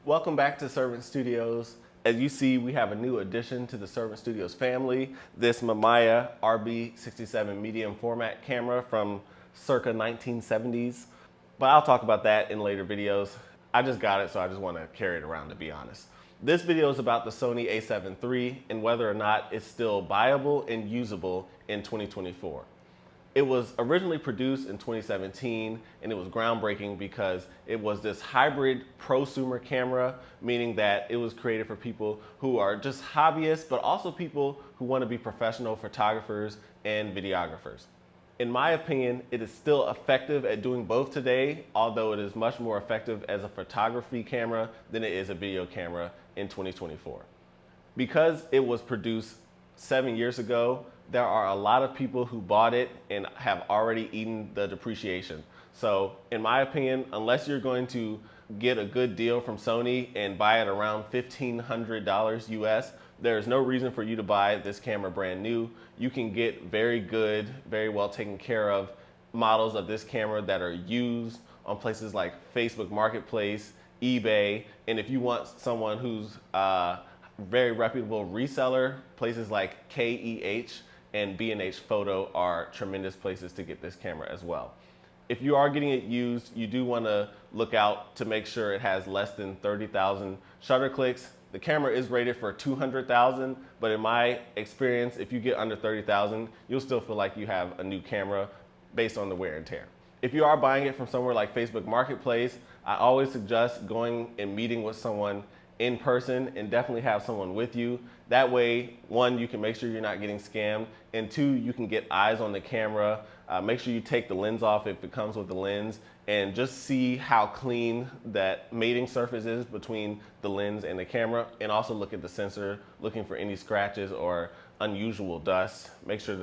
Welcome back to Servant Studios. As you see, we have a new addition to the Servant Studios family, this Mamiya RB67 medium format camera from circa 1970s. But I'll talk about that in later videos. I just got it, so I just want to carry it around, to be honest. This video is about the Sony A7 III and whether or not it's still viable and usable in 2024. It was originally produced in 2017 and it was groundbreaking because it was this hybrid prosumer camera, meaning that it was created for people who are just hobbyists, but also people who want to be professional photographers and videographers. In my opinion, it is still effective at doing both today, although it is much more effective as a photography camera than it is a video camera in 2024. Because it was produced 7 years ago, there are a lot of people who bought it and have already eaten the depreciation. So in my opinion, unless you're going to get a good deal from Sony and buy it around $1,500 US, there's no reason for you to buy this camera brand new. You can get very good, very well taken care of models of this camera that are used on places like Facebook Marketplace, eBay, and if you want someone who's very reputable reseller, places like KEH and B&H Photo are tremendous places to get this camera as well. If you are getting it used, you do want to look out to make sure it has less than 30,000 shutter clicks. The camera is rated for 200,000, but in my experience, if you get under 30,000, you'll still feel like you have a new camera based on the wear and tear. If you are buying it from somewhere like Facebook Marketplace, I always suggest going and meeting with someone in person and definitely have someone with you. That way, one, you can make sure you're not getting scammed, and two, you can get eyes on the camera. Make sure you take the lens off if it comes with the lens and just see how clean that mating surface is between the lens and the camera, and also look at the sensor, looking for any scratches or unusual dust. Make sure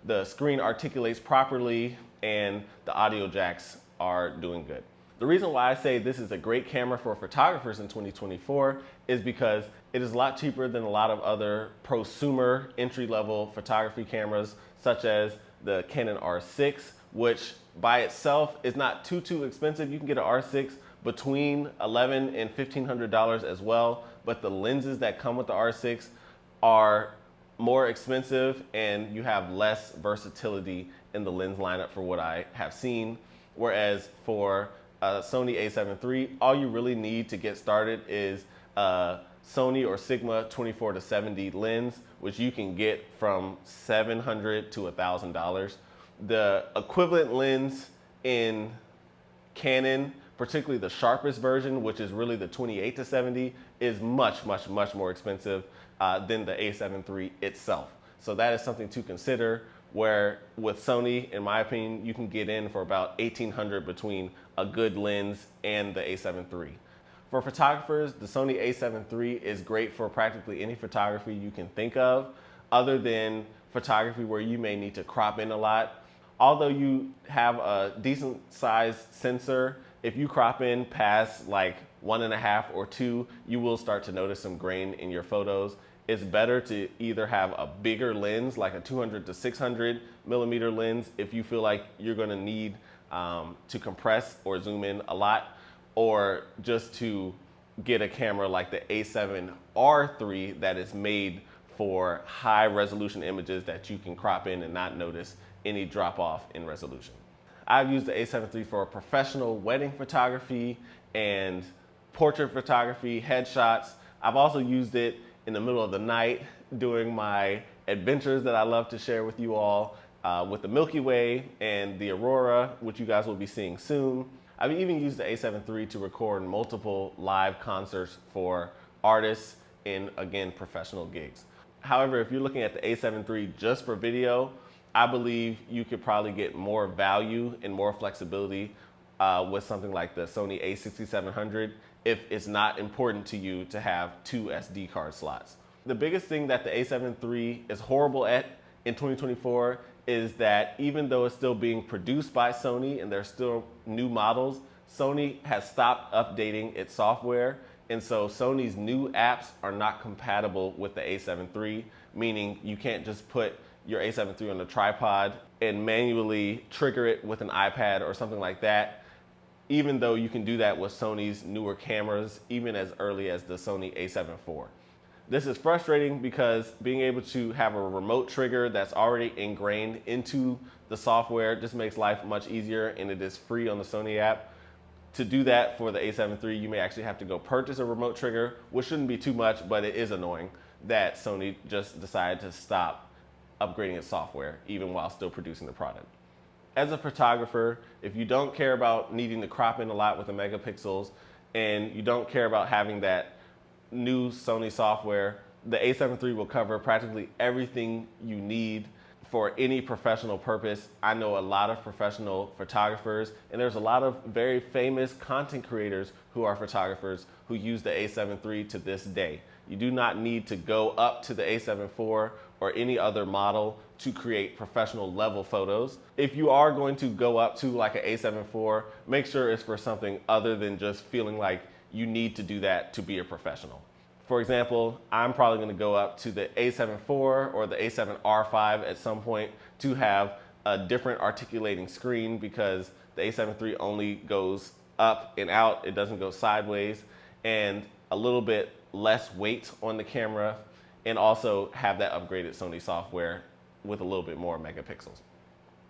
the screen articulates properly and the audio jacks are doing good. The reason why I say this is a great camera for photographers in 2024 is because it is a lot cheaper than a lot of other prosumer entry-level photography cameras, such as the Canon R6, which by itself is not too expensive. You can get an R6 between $1,100 and $1,500 as well, but the lenses that come with the R6 are more expensive and you have less versatility in the lens lineup for what I have seen. Whereas for Sony A7 III, all you really need to get started is a Sony or Sigma 24-70 lens, which you can get from $700 to $1,000. The equivalent lens in Canon, particularly the sharpest version, which is really the 28-70, is much more expensive than the A7 III itself. So that is something to consider, where with Sony, in my opinion, you can get in for about $1,800 between a good lens and the A7 III. For photographers, the Sony A7 III is great for practically any photography you can think of, other than photography where you may need to crop in a lot. Although you have a decent sized sensor, if you crop in past like 1.5 or 2, you will start to notice some grain in your photos. It's better to either have a bigger lens, like a 200 to 600 millimeter lens, if you feel like you're gonna need to compress or zoom in a lot, or just to get a camera like the A7R III that is made for high resolution images that you can crop in and not notice any drop off in resolution. I've used the A7 III for professional wedding photography and portrait photography, headshots. I've also used it in the middle of the night doing my adventures that I love to share with you all with the Milky Way and the Aurora, which you guys will be seeing soon. I've even used the A7 III to record multiple live concerts for artists in, again, professional gigs. However, if you're looking at the A7 III just for video, I believe you could probably get more value and more flexibility with something like the Sony A6700 if it's not important to you to have 2 SD card slots. The biggest thing that the A7 III is horrible at in 2024 is that even though it's still being produced by Sony and there's still new models, Sony has stopped updating its software, and so Sony's new apps are not compatible with the A7 III, meaning you can't just put your A7 III on a tripod and manually trigger it with an iPad or something like that even though you can do that with Sony's newer cameras, even as early as the Sony A7 IV. This is frustrating because being able to have a remote trigger that's already ingrained into the software just makes life much easier, and it is free on the Sony app. To do that for the A7 III, you may actually have to go purchase a remote trigger, which shouldn't be too much, but it is annoying that Sony just decided to stop upgrading its software even while still producing the product. As a photographer, if you don't care about needing to crop in a lot with the megapixels, and you don't care about having that new Sony software, the A7 III will cover practically everything you need for any professional purpose. I know a lot of professional photographers, and there's a lot of very famous content creators who are photographers who use the A7 III to this day. You do not need to go up to the A7 IV or any other model to create professional level photos. If you are going to go up to like an A7 IV, make sure it's for something other than just feeling like you need to do that to be a professional. For example, I'm probably going to go up to the A7 IV or the A7R5 at some point to have a different articulating screen, because the A7 III only goes up and out, it doesn't go sideways, and a little bit less weight on the camera, and also have that upgraded Sony software with a little bit more megapixels.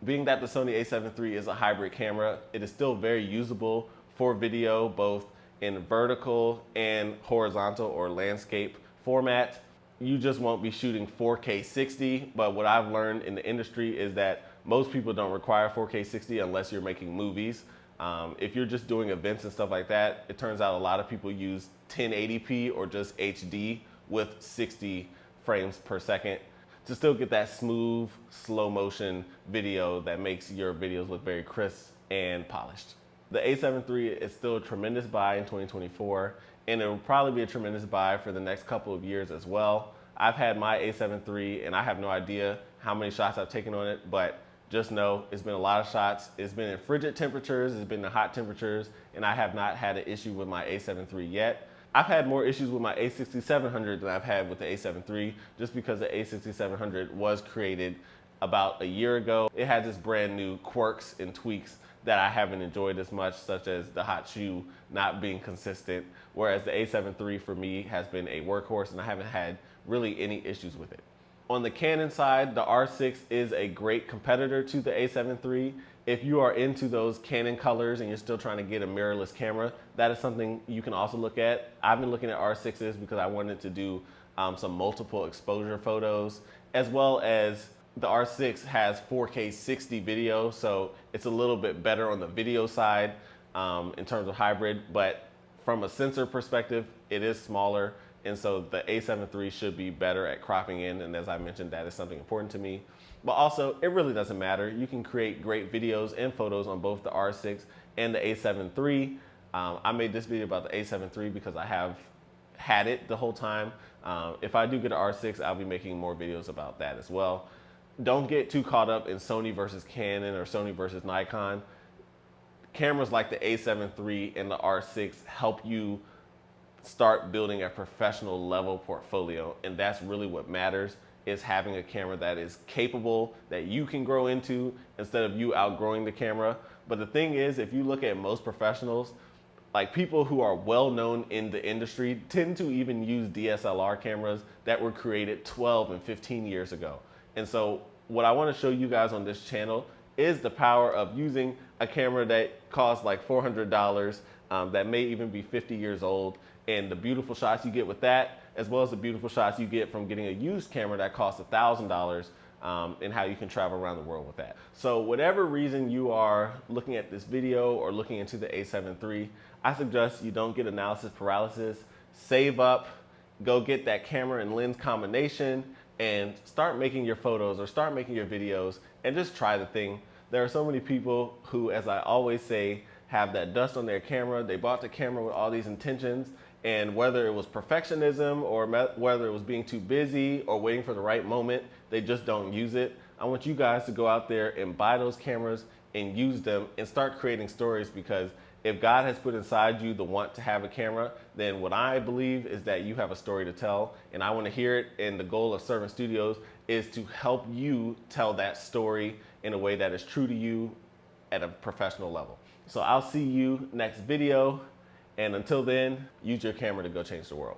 Being that the Sony A7 III is a hybrid camera, it is still very usable for video, both in vertical and horizontal or landscape format. You just won't be shooting 4K 60, but what I've learned in the industry is that most people don't require 4K 60 unless you're making movies. If you're just doing events and stuff like that, it turns out a lot of people use 1080p or just HD with 60 frames per second to still get that smooth, slow motion video that makes your videos look very crisp and polished. The A7 III is still a tremendous buy in 2024, and it will probably be a tremendous buy for the next couple of years as well. I've had my A7 III, and I have no idea how many shots I've taken on it, but just know it's been a lot of shots. It's been in frigid temperatures, it's been in hot temperatures, and I have not had an issue with my A7 III yet. I've had more issues with my A6700 than I've had with the A7 III, just because the A6700 was created about a year ago. It has its brand new quirks and tweaks that I haven't enjoyed as much, such as the hot shoe not being consistent, whereas the A7 III for me has been a workhorse and I haven't had really any issues with it. On the Canon side, the R6 is a great competitor to the A7 III. If you are into those Canon colors and you're still trying to get a mirrorless camera, that is something you can also look at. I've been looking at R6s because I wanted to do some multiple exposure photos, as well as the R6 has 4K 60 video, so it's a little bit better on the video side in terms of hybrid, but from a sensor perspective, it is smaller, and so the A7 III should be better at cropping in, and as I mentioned, that is something important to me. But also, it really doesn't matter. You can create great videos and photos on both the R6 and the A7 III. I made this video about the A7 III because I have had it the whole time. If I do get an R6, I'll be making more videos about that as well. Don't get too caught up in Sony versus Canon or Sony versus Nikon. Cameras like the A7 III and the R6 help you start building a professional level portfolio, and that's really what matters, is having a camera that is capable, that you can grow into instead of you outgrowing the camera. But the thing is, if you look at most professionals, like people who are well known in the industry, tend to even use DSLR cameras that were created 12 and 15 years ago. And so what I want to show you guys on this channel is the power of using a camera that costs like $400, that may even be 50 years old, and the beautiful shots you get with that, as well as the beautiful shots you get from getting a used camera that costs $1,000, and how you can travel around the world with that. So whatever reason you are looking at this video or looking into the A7 III, I suggest you don't get analysis paralysis. Save up, go get that camera and lens combination, and start making your photos or start making your videos and just try the thing. There are so many people who, as I always say, have that dust on their camera. They bought the camera with all these intentions, and whether it was perfectionism or whether it was being too busy or waiting for the right moment, they just don't use it. I want you guys to go out there and buy those cameras and use them and start creating stories, because if God has put inside you the want to have a camera, then what I believe is that you have a story to tell, and I want to hear it. And the goal of Servant Studios is to help you tell that story in a way that is true to you at a professional level. So I'll see you next video. And until then, use your camera to go change the world.